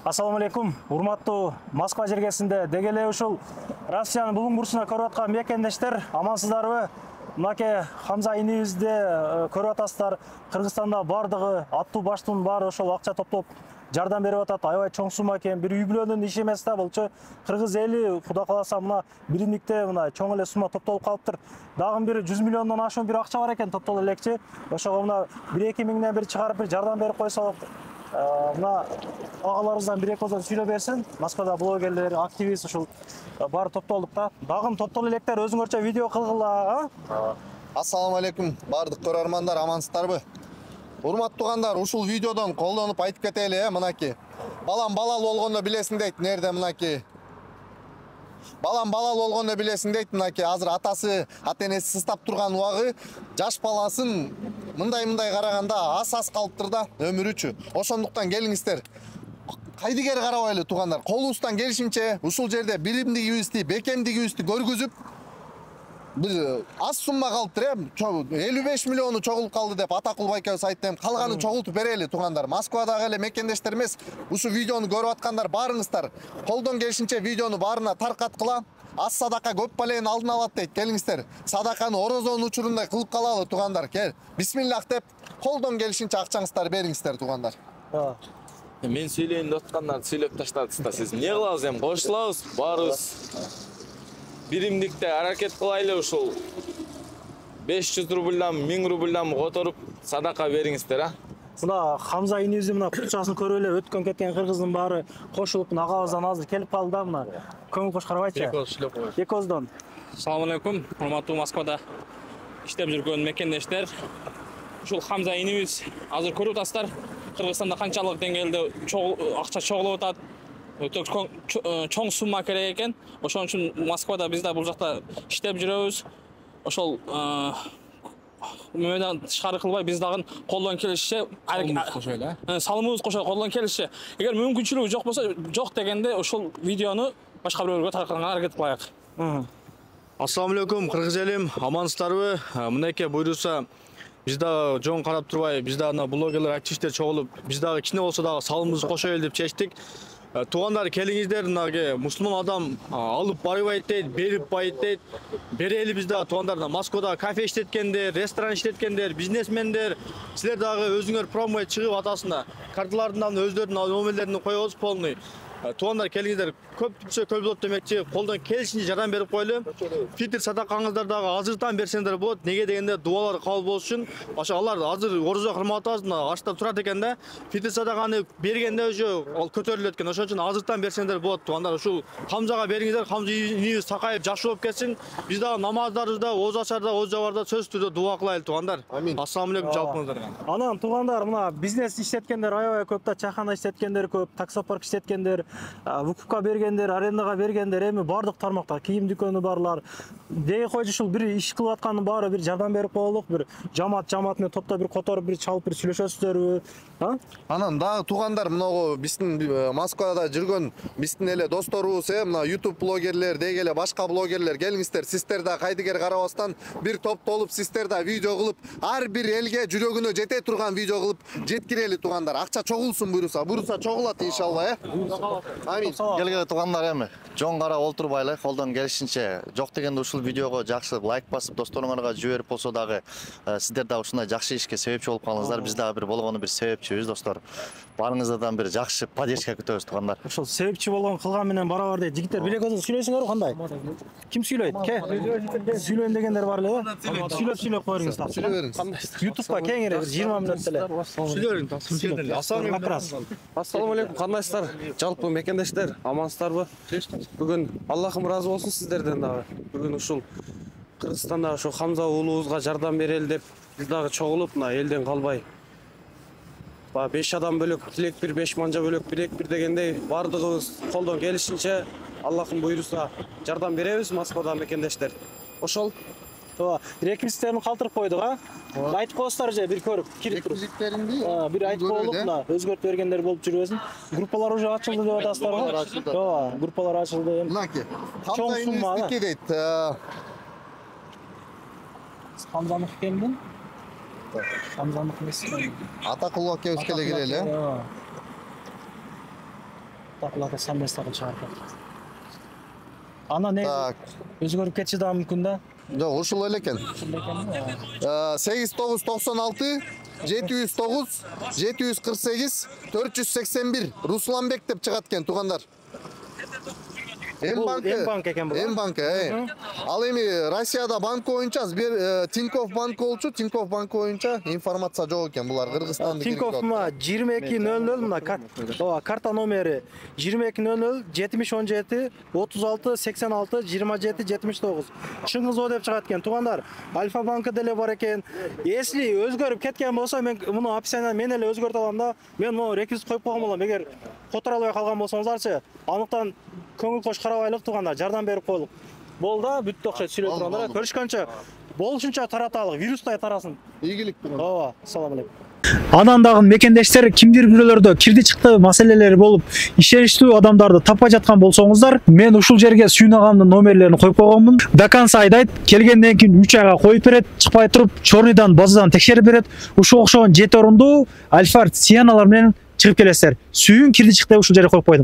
Assalamu алейкум, урматтуу Москва жергесинде дегеле ушул Россиянын булуң бурсуна көрүп аткан мекендештер, амансыздарбы? Мынакей Хамза инибизди көрүп атасыздар. Кыргызстанда бардыгы аттуу баштын баары ошол акча топтоп жардам берип атат. Аябай чоң сумма экен. Бир үй бүлөнүн иши эмес да булчу. Кыргыз эли Куда кааласа мына биримдикте мына чоң эле сумма топтолуп калыптыр. Дагы бир 100 миллиондон ашуун бир акча бар экен топтолуп элекчи. Ошого мына 1-2 миңден бир чыгарып бир жардам берип койсок. Мына агаларыбыздан бир экөөзөн сүйлөп берсин. Москвада блогерлер, активист ушул баары топтолдук да. Дагы топтолуп электер өзүңөрчө видео кылгыла, Ассаламу алейкум, бардык көрөрмандар, амансыздарбы? Урматтуу туугандар, ушул видеодон колдонуп айтып кетели, мынакей. Балам балал болгондо билесиң дейт, нерде мынакей. Балам балал болгондо билесиң дейт, мынакей. Азыр атасы, ата-энеси сыстап турган убагы жаш баласын мындай караганда аз калыптыр да өмүрүчү. Ошондуктан келиңиздер. Кайдыгер карабайлы туугандар. Колубуздан келишинче ушул жерде биримдигибизди, бекемдигибизди көргүзүп бир аз сумма калыптыр, 55 миллиону чогулуп калды деп Атакул байкебиз айтты. Калганын чогултуп берели туугандар. Москвадагы эле мекендештер эмес, ушу видеону көрүп аткандар баарыңыздар колдон келишинче видеону баарына таркаткыла. Аз садака көп баленин алдын алат дейт. Келиңиздер. Садаканы орозонун учурундай кылып калалы туугандар. Кел. Бисмиллах деп колдон келишинче акчаңыздар бериңиздер туугандар. Мен сүйлөйүн деп аткандарды сүйлөп таштадыңыздар. Сиз эмне кылабыз эми? Кошулабыз, баарыбыз биримдикте аракет кылайлы ушул 500 рубльдан 1000 рубльдан которуп садака бериңиздер, а? Мына Хамза инибиздин мына курчасын көрүп эле өткөн кеткен кыргыздын баары кошулуп мына агабыздан азыр келип калды да мына. Көңүл кош карабайчы. Экөөздөн. Assalamu alaikum, урматтуу Москвада иштеп жүргөн мекендештер. Ушул Хамза инибиз азыр көрүп атасыздар. Кыргызстанда канчалык деңгээлде акча чогулуп атат. Чоң сумма керек экен. Ошон үчүн Москвада биз да бул жакта иштеп жүрөбүз. Ошол мөөнөн тышкары кылбай биз дагы колдон келишче салымыбыз кошо колдон келишче. Эгер мүмкүнчүлүгү жок болсо, жок дегенде ошол видеону башка бирөөгө таркатганга аракет кылайык. Ассаламу алейкум, кыргыз элим, амансыздарбы? Мынакей буйруса биз дагы жоң карап турбай, биз дагы блогерлер, активисттер чогулуп, биз дагы кичине болсо дагы салымыбызды кошоелу деп чечтик. Туугандар, келиңиздер, мынакей мусулман адам алып барбайт дейт, берип байыт дейт. Берели биз дагы туугандар, Москвада кафе иштеткендер, ресторан иштеткендер, бизнесмендер, силер дагы өзүңөр промой чыгып атасында. Карталардын өздөрүнүн номерлерин коебуз полный. Туугандар, келиңиздер, көпчө болот демекчи, колдон келишинче жардам берип койлу. Фитр садакаңыздар дагы азыртан берсеңдер болот. Неге дегенде дуалар кабыл болуш үчүн. Ошо алар азыр орозо кырмап атабыз, ашта турат экен да. Фитр садаканы бергенде уже ал көтөрүлөт экен. Ошон үчүн азыртан берсеңдер болот. Туугандар, ушул Хамзага бериңиздер. Хамза инибиз сакайып жакшы болуп кетсин. Биз дагы намаздарыбызда, оз ачарда, оз жабарда сөз түрдө дуа кылайлы туугандар. Амин. Ассаламу алейкум жалпыңыздарга. Анан туугандар, мына бизнес иштеткендер аябай көп да, чайхана иштеткендер көп, таксопарк иштеткендер, выкупка бергендер, арендага бергендер, эми бардык тармакта кийим дүкөнү барлар. Деги койчу ушул бир иш кылып аткандын баары бир жардам берип коелук, бир жамаат менен топто бир которуп, бир чалып, бир сүйлөшөсүздөрбү? Анан дагы туугандар, мынагу биздин Москвада жүргөн биздин эле досторубуз, мына YouTube блогерлер, деги эле башка блогерлер, келиңиздер, сиздер да кайдыгер карабастан бир топтолуп, сиздер да видео кылып, ар бир элге жүрөгүнө жете турган видео кылып жеткирели туугандар. Акча чогулсун буйруса чогулат иншалла, Амин. Келгиле туугандар, эми жоң карап олтурбайлы, колдон келишинче. Жок дегенде ушул видеого жакшы лайк басып, досторуңарга жиберип болсо дагы сиздер да ушундай жакшы ишке себепчи болуп калыңыздар. Биз дагы бир болгону бир себепчибиз, достор. Баарыңыздан бир жакшы поддержка күтөбүз туугандар. Ошол себепчи болгон кылган менен барабар дейт. Жигиттер билек өзү сүйлөйсүңөрбү кандай? Ким сүйлөйт? Ке? Сүйлөйүн дегендер бар эле, сүйлөп коюңуз та. Сүйлөп бериңиз. YouTube'га кеңири 20 мүнөт эле. Сүйлөйүн. Ассаламу алейкум, кандайсыздар? Жалпы мекендештер, амансыздарбы? Бүгүн Аллахым ыраазы болсун сиздерден дагы. Бүгүн ушул Кыргызстанда ошо Хамза уулубузга жардам берели деп биз дагы чогулуп, мына элден калбай 5 адам бөлөк, тилек бир, 5 манжа бөлөк, билек бир дегендей бардыгыбыз колдон келишинче Аллахым буйруса жардам беребиз Москвада мекендештер. Ошол реквизиттерин калтырып койдук, айтып коесуздар же бир көрүп кирип туруп. Бир айтып коелук, мына өзгөртүп бергендер болуп жүрбөсүн. Группалар уже ачылды деп атасыздарбы? Ооба, группалар ачылды. Мынакей. Чоң сумма дейт. Хамзаныкы экенмин. Хамзаныкы эмес. Атакул акебиз келе кирели. Таплата сам местагы чыгарып. Ана не Так. өзгөрүп кетиши да мүмкүн да. Жок, ушул эле экен. 8996 709 748 481 Русланбек деп чыгат экен туугандар. Бул М-банк экен бул. М-банк, Ал эми Россияда банк боюнча Тинькофф банк болчу, Тинькофф банк боюнча информация жок экен. Булар Кыргызстандын Тинькофф мына 2200 мына карта номери 2200 7017 36 86 27 79. Чыңгызоо деп чыгат экен туугандар. Альфа банкы деле бар экен. Если өзгөрүп кеткен болсо мен муну описание мен эле өзгөртүп алам да. Мен могу реквизит коюп койгон болом. Эгер которо албай калган болсоңуздарчы, анықтан көңүл кош карабайлык туугандар, жардам берип коелук. Болду, бүттү окшойт сүйлөп тургандар. Көрүшкөнчө болушунча тараталык, вирустай тарасын. Ийгилик тууган. Ооба, ассаламу алейкум. Анан дагы мекендештер кимдир бирөөлөрдө кирди чыкты маселелери болуп, ишеничтүү адамдарды таппай жаткан болсоңуздар, мен ушул жерге Сүйүн агамдын номерлерин коюп койгонмун. До конца айдайт, келгенден кийин 3 айга коюп берет, чыкпай туруп, чорныйдан базадан текшерип берет. Ушул окшогон 7 орунду Альфа Сианалар менен чыгып келесиздер. Сүйүн кирди чыкты ушул жерге коюп койдум.